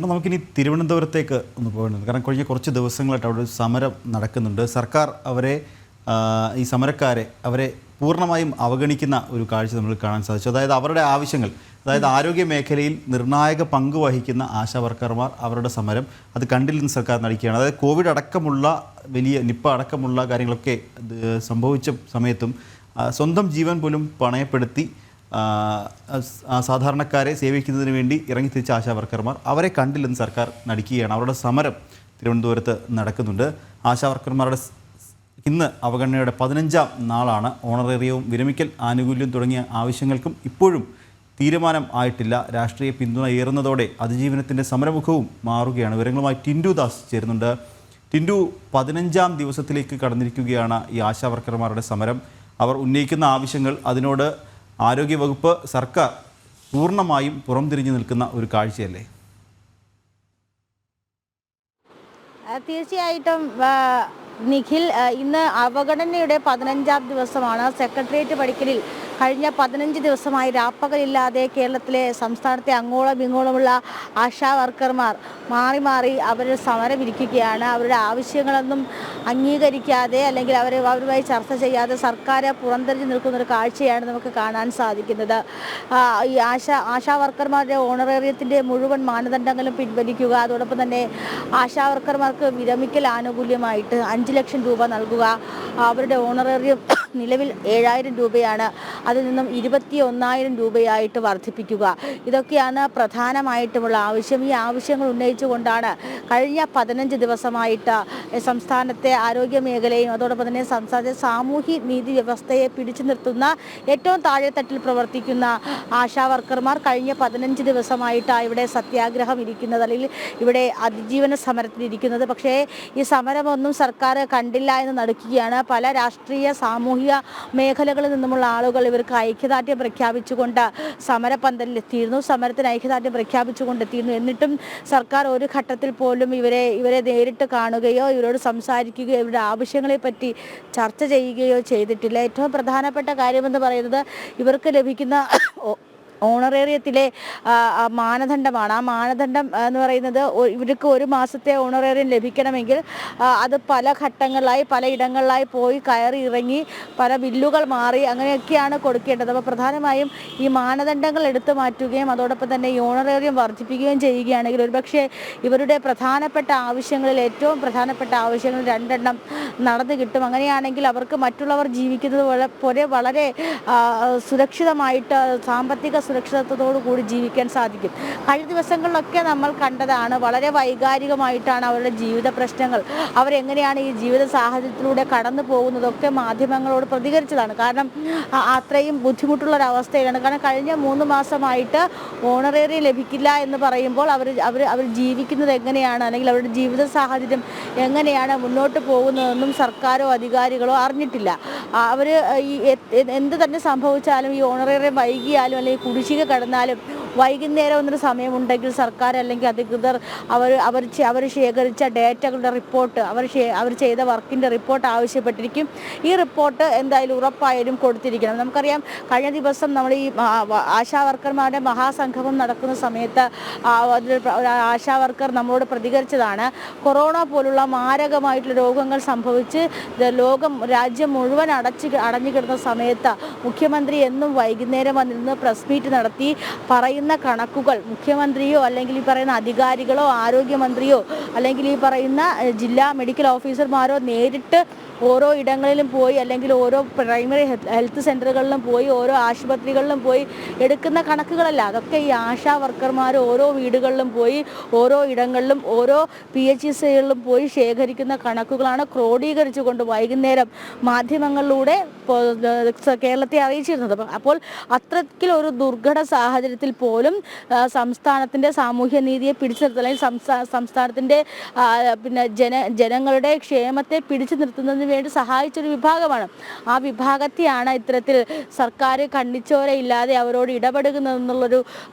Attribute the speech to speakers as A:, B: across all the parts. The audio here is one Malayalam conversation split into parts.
A: നമുക്കിനി തിരുവനന്തപുരത്തേക്ക് ഒന്ന് പോകുന്നുണ്ട്. കാരണം കഴിഞ്ഞ കുറച്ച് ദിവസങ്ങളായിട്ട് അവിടെ ഒരു സമരം നടക്കുന്നുണ്ട്. സർക്കാർ ഈ സമരക്കാരെ പൂർണ്ണമായും അവഗണിക്കുന്ന ഒരു കാഴ്ച നമ്മൾ കാണാൻ സാധിച്ചു. അതായത് അവരുടെ ആവശ്യങ്ങൾ, അതായത് ആരോഗ്യ മേഖലയിൽ നിർണായക പങ്ക് വഹിക്കുന്ന ആശാ വർക്കർമാർ അവരുടെ സമരം അത് കണ്ടില്ലെന്ന് സർക്കാർ നടിക്കുകയാണ്. അതായത് കോവിഡ് അടക്കമുള്ള നിപ്പ അടക്കമുള്ള കാര്യങ്ങളൊക്കെ സംഭവിച്ച സമയത്തും സ്വന്തം ജീവൻ പോലും പണയപ്പെടുത്തി സാധാരണക്കാരെ സേവിക്കുന്നതിന് വേണ്ടി ഇറങ്ങിത്തിരിച്ച ആശാ വർക്കർമാർ അവരെ കണ്ടില്ലെന്ന് സർക്കാർ നടിക്കുകയാണ്. അവരുടെ സമരം തിരുവനന്തപുരത്ത് നടക്കുന്നുണ്ട്. ആശാ വർക്കർമാരുടെ ഇന്ന് അവഗണനയുടെ 15ാം നാളാണ്. ഓണറേറിയവും വിരമിക്കൽ ആനുകൂല്യം തുടങ്ങിയ ആവശ്യങ്ങൾക്കും ഇപ്പോഴും തീരുമാനം ആയിട്ടില്ല. രാഷ്ട്രീയ പിന്തുണ ഏറുന്നതോടെ അതിജീവനത്തിൻ്റെ സമരമുഖവും മാറുകയാണ്. വിവരങ്ങളുമായി ടിൻഡു ദാസ് ചേരുന്നുണ്ട്. ടിൻഡു, 15ാം ദിവസത്തിലേക്ക് കടന്നിരിക്കുകയാണ് ഈ ആശാ വർക്കർമാരുടെ സമരം. അവർ ഉന്നയിക്കുന്ന ആവശ്യങ്ങൾ, അതിനോട് ആരോഗ്യവകുപ്പ്, സർക്കാർ പൂർണ്ണമായും പുറംതിരിഞ്ഞു നിൽക്കുന്ന ഒരു കാഴ്ചയല്ലേ?
B: തീർച്ചയായിട്ടും നിഖിൽ, ഇന്ന് അവഗണനയുടെ 15ാം ദിവസമാണ്. സെക്രട്ടേറിയറ്റ് പടിക്കലിൽ കഴിഞ്ഞ 15 ദിവസമായി രാപ്പകലില്ലാതെ കേരളത്തിലെ സംസ്ഥാനത്തെ അങ്ങോളം ഇങ്ങോളമുള്ള ആശാ വർക്കർമാർ മാറി മാറി അവർ സമരമിരിക്കുകയാണ്. അവരുടെ ആവശ്യങ്ങളൊന്നും അംഗീകരിക്കാതെ അല്ലെങ്കിൽ അവരുമായി ചർച്ച ചെയ്യാതെ സർക്കാർ പുറംതിരിഞ്ഞു നിൽക്കുന്നൊരു കാഴ്ചയാണ് നമുക്ക് കാണാൻ സാധിക്കുന്നത്. ഈ ആശാ വർക്കർമാരുടെ ഓണറേറിയത്തിൻ്റെ മുഴുവൻ മാനദണ്ഡങ്ങളും പിൻവലിക്കുക, അതോടൊപ്പം തന്നെ ആശാ വർക്കർമാർക്ക് വിരമിക്കൽ ആനുകൂല്യമായിട്ട് 5 ലക്ഷം രൂപ നൽകുക, അവരുടെ ഓണറേറിയം നിലവിൽ 7000 രൂപയാണ്, അതിൽ നിന്നും 21,000 രൂപയായിട്ട് വർദ്ധിപ്പിക്കുക. ഇതൊക്കെയാണ് പ്രധാനമായിട്ടുമുള്ള ആവശ്യം. ഈ ആവശ്യങ്ങൾ ഉന്നയിച്ചുകൊണ്ടാണ് കഴിഞ്ഞ 15 ദിവസമായിട്ട് സംസ്ഥാനത്തെ ആരോഗ്യ മേഖലയും അതോടൊപ്പം തന്നെ സംസ്ഥാനത്തെ സാമൂഹ്യ നീതി വ്യവസ്ഥയെ പിടിച്ചു നിർത്തുന്ന ഏറ്റവും താഴെത്തട്ടിൽ പ്രവർത്തിക്കുന്ന ആശാ വർക്കർമാർ കഴിഞ്ഞ 15 ദിവസമായിട്ടാണ് ഇവിടെ സത്യാഗ്രഹം ഇരിക്കുന്നത്, അല്ലെങ്കിൽ ഇവിടെ അതിജീവന സമരത്തിലിരിക്കുന്നത്. പക്ഷേ ഈ സമരമൊന്നും സർക്കാർ കണ്ടില്ല എന്ന് നടിക്കുകയാണ്. പല രാഷ്ട്രീയ സാമൂഹിക മേഖലകളിൽ നിന്നുമുള്ള ആളുകൾ ഇവർക്ക് ഐക്യദാർഢ്യം പ്രഖ്യാപിച്ചുകൊണ്ട് സമരപന്തലിലെത്തിയിരുന്നു, സമരത്തിന് ഐക്യദാർഢ്യം പ്രഖ്യാപിച്ചുകൊണ്ടെത്തിയിരുന്നു. എന്നിട്ടും സർക്കാർ ഒരു ഘട്ടത്തിൽ പോലും ഇവരെ നേരിട്ട് കാണുകയോ ഇവരോട് സംസാരിക്കുകയോ ഇവരുടെ ആവശ്യങ്ങളെ പറ്റി ചർച്ച ചെയ്യുകയോ ചെയ്തിട്ടില്ല. ഏറ്റവും പ്രധാനപ്പെട്ട കാര്യമെന്ന് പറയുന്നത് ഇവർക്ക് ലഭിക്കുന്ന ഓണറേറിയത്തിലെ മാനദണ്ഡമാണ്. ആ മാനദണ്ഡം എന്ന് പറയുന്നത് ഇവർക്ക് ഒരു മാസത്തെ ഓണറേറിയം ലഭിക്കണമെങ്കിൽ അത് പല ഘട്ടങ്ങളിലായി പലയിടങ്ങളിലായി പോയി കയറി ഇറങ്ങി പല ബില്ലുകൾ മാറി അങ്ങനെയൊക്കെയാണ് കൊടുക്കേണ്ടത്. അപ്പോൾ പ്രധാനമായും ഈ മാനദണ്ഡങ്ങൾ എടുത്തു മാറ്റുകയും അതോടൊപ്പം തന്നെ ഈ ഓണറേറിയം വർദ്ധിപ്പിക്കുകയും ചെയ്യുകയാണെങ്കിൽ ഒരുപക്ഷെ ഇവരുടെ പ്രധാനപ്പെട്ട ആവശ്യങ്ങളിൽ ഏറ്റവും പ്രധാനപ്പെട്ട ആവശ്യങ്ങൾ 2 നടന്നു കിട്ടും. അങ്ങനെയാണെങ്കിൽ അവർക്ക് മറ്റുള്ളവർ ജീവിക്കുന്നത് പോലെ വളരെ സുരക്ഷിതമായിട്ട് സാമ്പത്തിക സുരക്ഷിതത്വത്തോടു കൂടി ജീവിക്കാൻ സാധിക്കും. കഴിഞ്ഞ ദിവസങ്ങളിലൊക്കെ നമ്മൾ കണ്ടതാണ്, വളരെ വൈകാരികമായിട്ടാണ് അവരുടെ ജീവിത പ്രശ്നങ്ങൾ, അവരെങ്ങനെയാണ് ഈ ജീവിത സാഹചര്യത്തിലൂടെ കടന്നു പോകുന്നതൊക്കെ മാധ്യമങ്ങളോട് പ്രതികരിച്ചതാണ്. കാരണം അത്രയും ബുദ്ധിമുട്ടുള്ളൊരവസ്ഥയിലാണ്. കാരണം കഴിഞ്ഞ 3 മാസമായിട്ട് ഓണറേറിയം ലഭിക്കില്ല എന്ന് പറയുമ്പോൾ അവർ ജീവിക്കുന്നത് എങ്ങനെയാണ്, അല്ലെങ്കിൽ അവരുടെ ജീവിത സാഹചര്യം എങ്ങനെയാണ് മുന്നോട്ട് പോകുന്നതെന്നും സർക്കാരോ അധികാരികളോ അറിഞ്ഞിട്ടില്ല. അവർ ഈ എന്ത് തന്നെ സംഭവിച്ചാലും ഈ ഓണറേറിയം വൈകിയാലും അല്ലെങ്കിൽ കുടിശ്ശിക കടന്നാലും വൈകുന്നേരം എന്നൊരു സമയമുണ്ടെങ്കിൽ സർക്കാർ അല്ലെങ്കിൽ അധികൃതർ അവർ ശേഖരിച്ച ഡേറ്റകളുടെ റിപ്പോർട്ട്, അവർ ചെയ്ത വർക്കിൻ്റെ റിപ്പോർട്ട് ആവശ്യപ്പെട്ടിരിക്കും. ഈ റിപ്പോർട്ട് എന്തായാലും ഉറപ്പായാലും കൊടുത്തിരിക്കണം. നമുക്കറിയാം, കഴിഞ്ഞ ദിവസം നമ്മൾ ഈ ആശാ വർക്കർമാരുടെ മഹാസംഗമം നടക്കുന്ന സമയത്ത് ആശാ വർക്കർ നമ്മളോട് പ്രതികരിച്ചതാണ്, കൊറോണ പോലുള്ള മാരകമായിട്ടുള്ള രോഗങ്ങൾ സംഭവിച്ച് രാജ്യം മുഴുവൻ അടഞ്ഞു കിടന്ന സമയത്ത് മുഖ്യമന്ത്രി എന്നും വൈകുന്നേരം വന്നിരുന്ന് പ്രസ് മീറ്റ് നടത്തി പറയുന്ന കണക്കുകൾ മുഖ്യമന്ത്രിയോ അല്ലെങ്കിൽ ഈ പറയുന്ന അധികാരികളോ ആരോഗ്യമന്ത്രിയോ അല്ലെങ്കിൽ ഈ പറയുന്ന ജില്ലാ മെഡിക്കൽ ഓഫീസർമാരോ നേരിട്ട് ഓരോ ഇടങ്ങളിലും പോയി അല്ലെങ്കിൽ ഓരോ പ്രൈമറി ഹെൽത്ത് സെൻ്ററുകളിലും പോയി ഓരോ ആശുപത്രികളിലും പോയി എടുക്കുന്ന കണക്കുകളല്ല. അതൊക്കെ ഈ ആശാ വർക്കർമാർ ഓരോ വീടുകളിലും പോയി ഓരോ ഇടങ്ങളിലും ഓരോ PHCകളിലും പോയി ശേഖരിക്കുന്ന കണക്കുകളാണ് ക്രോഡീകരിച്ചുകൊണ്ട് വൈകുന്നേരം മാധ്യമങ്ങളിലൂടെ കേരളത്തെ അറിയിച്ചിരുന്നത്. അപ്പോൾ അത്രയ്ക്കൊരു ദുർഘട സാഹചര്യത്തിൽ പോലും സംസ്ഥാനത്തിൻ്റെ സാമൂഹ്യ നീതിയെ പിടിച്ചു നിർത്തുക, അല്ലെങ്കിൽ സംസ്ഥാനത്തിൻ്റെ ജനങ്ങളുടെ ക്ഷേമത്തെ പിടിച്ചു നിർത്തുന്നതിന് വേണ്ടി സഹായിച്ചൊരു വിഭാഗമാണ്. ആ വിഭാഗത്തെയാണ് ഇത്തരത്തിൽ സർക്കാർ കണ്ണിച്ചോരയില്ലാതെ അവരോട് ഇടപെടുന്നതെന്നുള്ളൊരു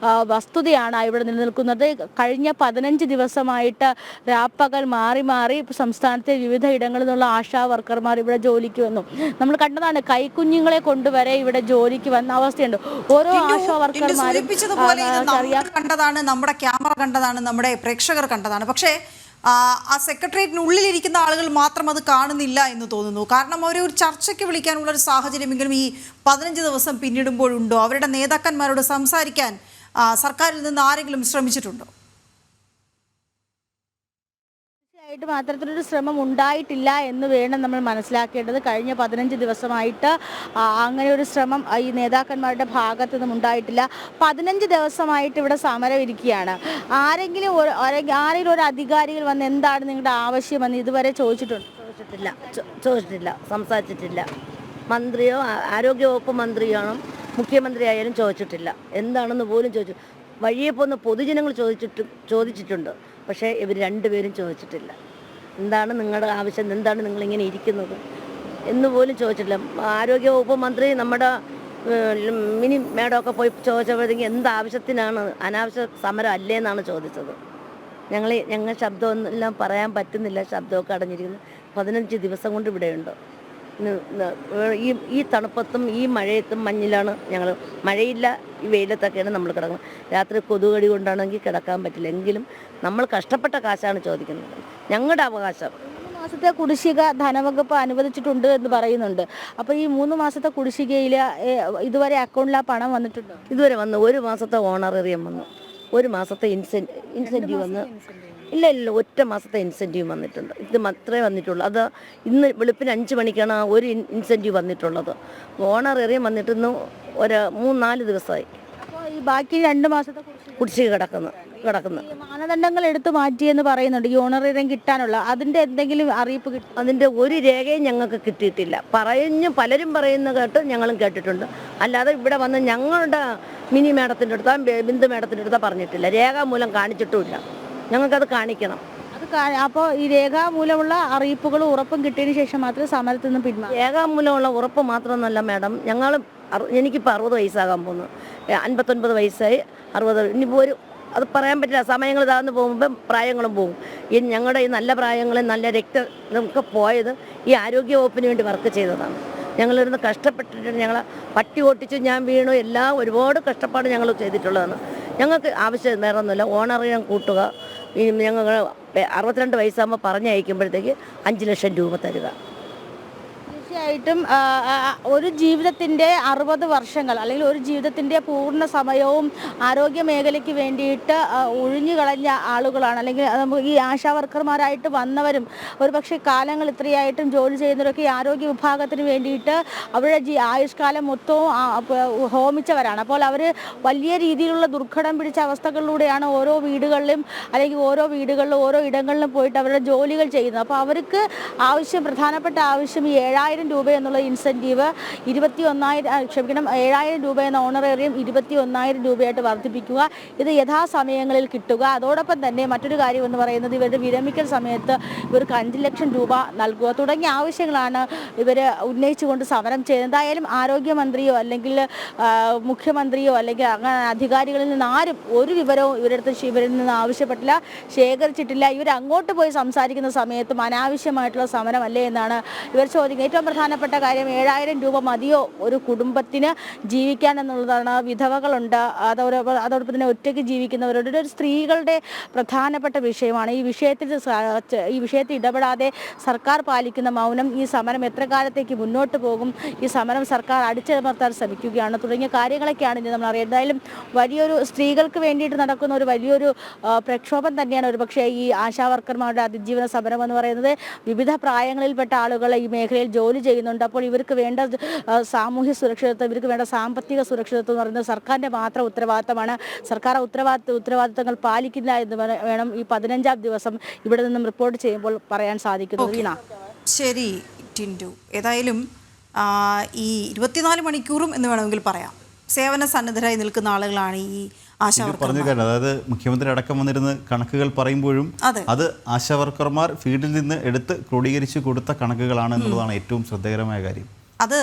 B: വസ്തുതയാണ് ഇവിടെ നിലനിൽക്കുന്നത്. കഴിഞ്ഞ 15 ദിവസമായിട്ട് രാപ്പകൽ മാറി മാറി സംസ്ഥാനത്തെ വിവിധ ഇടങ്ങളിൽ നിന്നുള്ള ആശാ വർക്കർമാർ ഇവിടെ ജോലിക്ക് വന്നു. നമ്മൾ കണ്ടതാണ്, കൈക്കുഞ്ഞുങ്ങളെ കൊണ്ടുവരെ ഇവിടെ ജോലിക്ക് വന്ന അവസ്ഥയുണ്ട്. ഓരോ ആശാ വർക്കർമാരും
C: പോലെ ഇത് നമ്മൾ കണ്ടതാണ്, നമ്മുടെ ക്യാമറ കണ്ടതാണ്, നമ്മുടെ പ്രേക്ഷകർ കണ്ടതാണ്. പക്ഷേ ആ സെക്രട്ടേറിയറ്റിനുള്ളിലിരിക്കുന്ന ആളുകൾ മാത്രം അത് കാണുന്നില്ല എന്ന് തോന്നുന്നു. കാരണം ഒരു ചർച്ചയ്ക്ക് വിളിക്കാനുള്ള ഒരു സാഹചര്യമെങ്കിലും ഈ 15 ദിവസം പിന്നിടുമ്പോഴുണ്ടോ? അവരുടെ നേതാക്കന്മാരോട് സംസാരിക്കാൻ സർക്കാരിൽ നിന്ന് ആരെങ്കിലും ശ്രമിച്ചിട്ടുണ്ടോ?
B: തീർച്ചയായിട്ടും അത്തരത്തിലൊരു ശ്രമം ഉണ്ടായിട്ടില്ല എന്ന് വേണം നമ്മൾ മനസ്സിലാക്കേണ്ടത്. കഴിഞ്ഞ 15 ദിവസമായിട്ട് അങ്ങനെ ഒരു ശ്രമം ഈ നേതാക്കന്മാരുടെ ഭാഗത്തു നിന്നും ഉണ്ടായിട്ടില്ല. 15 ദിവസമായിട്ട് ഇവിടെ സമരം ഇരിക്കുകയാണ്. ആരെങ്കിലും ഒരു അധികാരികൾ വന്ന് എന്താണ് നിങ്ങളുടെ ആവശ്യമെന്ന് ഇതുവരെ
D: ചോദിച്ചിട്ടില്ല, സംസാരിച്ചിട്ടില്ല. മന്ത്രിയോ ആരോഗ്യവകുപ്പ് മന്ത്രിയാണോ മുഖ്യമന്ത്രി ആയാലും ചോദിച്ചിട്ടില്ല. എന്താണെന്ന് പോലും ചോദിച്ചു. വഴിയെ പോകുന്ന പൊതുജനങ്ങൾ ചോദിച്ചിട്ടുണ്ട്. പക്ഷേ ഇവർ രണ്ടുപേരും ചോദിച്ചിട്ടില്ല. എന്താണ് നിങ്ങളുടെ ആവശ്യം, എന്താണ് നിങ്ങളിങ്ങനെ ഇരിക്കുന്നത് എന്ന് പോലും ചോദിച്ചിട്ടില്ല. ആരോഗ്യവകുപ്പ് മന്ത്രി നമ്മുടെ മിനി മേഡമൊക്കെ പോയി ചോദിച്ചപ്പോഴത്തേക്ക് എന്താവശ്യത്തിനാണ്, അനാവശ്യ സമരം അല്ലേ എന്നാണ് ചോദിച്ചത്. ഞങ്ങൾ ശബ്ദമൊന്നും പറയാൻ പറ്റുന്നില്ല, ശബ്ദമൊക്കെ അടഞ്ഞിരിക്കുന്നു. 15 ദിവസം കൊണ്ട് ഇവിടെയുണ്ട്. ഈ തണുപ്പത്തും ഈ മഴയത്തും മഞ്ഞിലാണ് ഞങ്ങൾ. മഴയില്ല, ഈ വെയിലത്തൊക്കെയാണ് നമ്മൾ കിടക്കുന്നത്. രാത്രി കൊതുകടി കൊണ്ടാണെങ്കിൽ കിടക്കാൻ പറ്റില്ല. എങ്കിലും നമ്മൾ കഷ്ടപ്പെട്ട കാശാണ് ചോദിക്കുന്നത്, ഞങ്ങളുടെ അവകാശം.
B: 3 മാസത്തെ കുടിശ്ശിക ധനവകുപ്പ് അനുവദിച്ചിട്ടുണ്ട് എന്ന് പറയുന്നുണ്ട്. അപ്പോൾ ഈ 3 മാസത്തെ കുടിശ്ശികയിൽ ഇതുവരെ അക്കൗണ്ടിൽ ആ പണം വന്നിട്ടുണ്ടോ?
D: ഇതുവരെ വന്നു. 1 മാസത്തെ ഓണറേറിയം വന്നു, 1 മാസത്തെ ഇൻസെൻറ്റീവ് വന്നു. ഇല്ല, ഒറ്റ മാസത്തെ ഇൻസെൻറ്റീവ് വന്നിട്ടുണ്ട്. ഇത് മാത്രമേ വന്നിട്ടുള്ളൂ. അത് ഇന്ന് വെളുപ്പിന് 5 മണിക്കാണ് ഒരു ഇൻസെൻറ്റീവ് വന്നിട്ടുള്ളത്. ഓണറേറിയം വന്നിട്ട് ഇന്ന് ഒരു 3-4 ദിവസമായി.
B: അപ്പോൾ ഈ ബാക്കി 2 മാസത്തെ
D: കുടിശ്ശിക കിടക്കുന്നു.
B: മാനദണ്ഡങ്ങൾ എടുത്തു മാറ്റിയെന്ന് പറയുന്നുണ്ട് ഈ ഓണറേറിയം കിട്ടാനുള്ള. അതിൻ്റെ എന്തെങ്കിലും അറിയിപ്പ് കിട്ടും?
D: അതിൻ്റെ ഒരു രേഖയും ഞങ്ങൾക്ക് കിട്ടിയിട്ടില്ല. പലരും പറയുന്ന കേട്ട് ഞങ്ങളും കേട്ടിട്ടുണ്ട്. അല്ലാതെ ഇവിടെ വന്ന് ഞങ്ങളുടെ മിനി മേഡത്തിൻ്റെ അടുത്താ ബിന്ദു മേഡത്തിൻ്റെ അടുത്താ പറഞ്ഞിട്ടില്ല. രേഖാമൂലം കാണിച്ചിട്ടുമില്ല. ഞങ്ങൾക്കത് കാണിക്കണം.
B: അപ്പോൾ ഈ രേഖാമൂലമുള്ള അറിയിപ്പുകളും ഉറപ്പും കിട്ടിയതിന് ശേഷം മാത്രമേ സമരത്തിൽ നിന്ന് പിന്മാറും.
D: രേഖാമൂലമുള്ള ഉറപ്പ് മാത്രമൊന്നുമല്ല മാഡം, എനിക്കിപ്പോൾ 60 വയസ്സാകാൻ പോകുന്നു. 59 വയസ്സായി. 60 ഇനിയിപ്പോൾ അത് പറയാൻ പറ്റില്ല. സമയങ്ങൾ താഴ്ന്നു പോകുമ്പോൾ പ്രായങ്ങളും പോകും. ഞങ്ങളുടെ ഈ നല്ല പ്രായങ്ങളും നല്ല രക്തമൊക്കെ പോയത് ഈ ആരോഗ്യ വകുപ്പിന് വേണ്ടി വർക്ക് ചെയ്തതാണ്. ഞങ്ങളിരുന്ന് കഷ്ടപ്പെട്ടിട്ട് ഞങ്ങളെ പട്ടി ഓട്ടിച്ച് ഞാൻ വീണു, എല്ലാം ഒരുപാട് കഷ്ടപ്പാട് ഞങ്ങൾ ചെയ്തിട്ടുള്ളതാണ്. ഞങ്ങൾക്ക് ആവശ്യം വേറെ ഒന്നുമില്ല. ഓണറേറിയം കൂട്ടുക. ഞങ്ങൾ 62 വയസ്സാകുമ്പോൾ പറഞ്ഞയക്കുമ്പോഴത്തേക്ക് 5 ലക്ഷം രൂപ തരിക.
B: തീർച്ചയായിട്ടും ഒരു ജീവിതത്തിൻ്റെ 60 വർഷങ്ങൾ അല്ലെങ്കിൽ ഒരു ജീവിതത്തിൻ്റെ പൂർണ്ണ സമയവും ആരോഗ്യ മേഖലയ്ക്ക് വേണ്ടിയിട്ട് ഒഴിഞ്ഞു കളഞ്ഞ ആളുകളാണ്. അല്ലെങ്കിൽ നമുക്ക് ഈ ആശാ വർക്കർമാരായിട്ട് വന്നവരും ഒരു പക്ഷേ കാലങ്ങൾ ഇത്രയായിട്ടും ജോലി ചെയ്യുന്നവരൊക്കെ ഈ ആരോഗ്യ വിഭാഗത്തിന് വേണ്ടിയിട്ട് അവരുടെ ആയുഷ്കാലം മൊത്തവും ഹോമിച്ചവരാണ്. അപ്പോൾ അവർ വലിയ രീതിയിലുള്ള ദുർഘടം പിടിച്ച അവസ്ഥകളിലൂടെയാണ് ഓരോ വീടുകളിലും ഓരോ ഇടങ്ങളിലും പോയിട്ട് അവരുടെ ജോലികൾ ചെയ്യുന്നത്. അപ്പോൾ അവർക്ക് പ്രധാനപ്പെട്ട ആവശ്യം ഈ 7,000 രൂപ എന്നുള്ള ഇൻസെൻറ്റീവ് 7,000 രൂപ എന്ന ഓണറേറിയം 21,000 രൂപയായിട്ട് വർദ്ധിപ്പിക്കുക. ഇത് യഥാസമയങ്ങളിൽ കിട്ടുക. അതോടൊപ്പം തന്നെ മറ്റൊരു കാര്യം എന്ന് പറയുന്നത് ഇവരുടെ വിരമിക്കൽ സമയത്ത് ഇവർക്ക് 5 ലക്ഷം രൂപ നൽകുക തുടങ്ങിയ ആവശ്യങ്ങളാണ് ഇവർ ഉന്നയിച്ചുകൊണ്ട് സമരം ചെയ്യുന്നത്. എന്തായാലും ആരോഗ്യമന്ത്രിയോ അല്ലെങ്കിൽ മുഖ്യമന്ത്രിയോ അല്ലെങ്കിൽ അങ്ങനെ അധികാരികളിൽ നിന്ന് ആരും ഒരു വിവരവും ഇവരിൽ നിന്ന് ആവശ്യപ്പെട്ടില്ല, ശേഖരിച്ചിട്ടില്ല. ഇവർ അങ്ങോട്ട് പോയി സംസാരിക്കുന്ന സമയത്തും അനാവശ്യമായിട്ടുള്ള സമരമല്ലേ എന്നാണ് ഇവർ ചോദിക്കുന്നത്. ഏറ്റവും പ്രധാനപ്പെട്ട കാര്യം 7,000 രൂപ മതിയോ ഒരു കുടുംബത്തിന് ജീവിക്കാൻ എന്നുള്ളതാണ്. വിധവകളുണ്ട്, അതോടൊപ്പം തന്നെ ഒറ്റയ്ക്ക് ജീവിക്കുന്നവരുടെ ഒരു സ്ത്രീകളുടെ പ്രധാനപ്പെട്ട വിഷയമാണ്. ഈ വിഷയത്തിൽ ഇടപെടാതെ സർക്കാർ പാലിക്കുന്ന മൗനം, ഈ സമരം എത്ര കാലത്തേക്ക് മുന്നോട്ട് പോകും, ഈ സമരം സർക്കാർ അടിച്ചമർത്താൻ ശ്രമിക്കുകയാണ് തുടങ്ങിയ കാര്യങ്ങളൊക്കെയാണ് ഇനി നമ്മൾ അറിയുന്നത്. എന്തായാലും വലിയൊരു സ്ത്രീകൾക്ക് വേണ്ടിയിട്ട് നടക്കുന്ന ഒരു വലിയൊരു പ്രക്ഷോഭം തന്നെയാണ് ഒരുപക്ഷെ ഈ ആശാ വർക്കർമാരുടെ അതിജീവന സമരം എന്ന് പറയുന്നത്. വിവിധ പ്രായങ്ങളിൽപ്പെട്ട ആളുകൾ ഈ മേഖലയിൽ ജോലി ചെയ്യുന്നുണ്ട്. അപ്പോൾ ഇവർക്ക് വേണ്ട സാമൂഹ്യ സുരക്ഷിതത്വം, ഇവർക്ക് വേണ്ട സാമ്പത്തിക സുരക്ഷിതത്വം എന്ന് പറയുന്നത് സർക്കാരിൻ്റെ മാത്രം ഉത്തരവാദിത്തമാണ്. സർക്കാർ ഉത്തരവാദിത്തങ്ങൾ പാലിക്കില്ല എന്ന് വേണം ഈ 15-ാം ദിവസം ഇവിടെ നിന്നും റിപ്പോർട്ട് ചെയ്യുമ്പോൾ പറയാൻ സാധിക്കുന്നത്.
C: ശരി ടിൻഡു, ഏതായാലും ഈ 24 മണിക്കൂറും എന്ന് വേണമെങ്കിൽ പറയാം സേവന സന്നദ്ധരായി നിൽക്കുന്ന ആളുകളാണ് ഈ
A: പറഞ്ഞു കേട്ടോ. അതായത് മുഖ്യമന്ത്രി അടക്കം വന്നിരുന്ന് കണക്കുകൾ പറയുമ്പോഴും അത് ആശാ വർക്കർമാർ ഫീൽഡിൽ നിന്ന് എടുത്ത് ക്രോഡീകരിച്ച് കൊടുത്ത കണക്കുകളാണ് എന്നുള്ളതാണ് ഏറ്റവും ശ്രദ്ധേയകരമായ കാര്യം.
C: അത്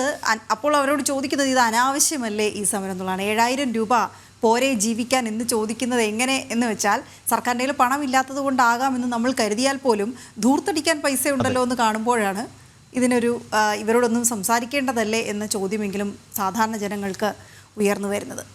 C: അപ്പോൾ അവരോട് ചോദിക്കുന്നത് ഇത് അനാവശ്യമല്ലേ ഈ സമരം എന്നുള്ളതാണ്. 7,000 രൂപ പോരെ ജീവിക്കാൻ എന്ന് ചോദിക്കുന്നത് എങ്ങനെ എന്ന് വെച്ചാൽ സർക്കാരിൻ്റെ കയ്യിൽ പണമില്ലാത്തത് കൊണ്ടാകാമെന്ന് നമ്മൾ കരുതിയാൽ പോലും ധൂർത്തടിക്കാൻ പൈസ ഉണ്ടല്ലോ എന്ന് കാണുമ്പോഴാണ് ഇതിനൊരു ഇവരോടൊന്നും സംസാരിക്കേണ്ടതല്ലേ എന്ന ചോദ്യമെങ്കിലും സാധാരണ ജനങ്ങൾക്ക് ഉയർന്നു വരുന്നത്.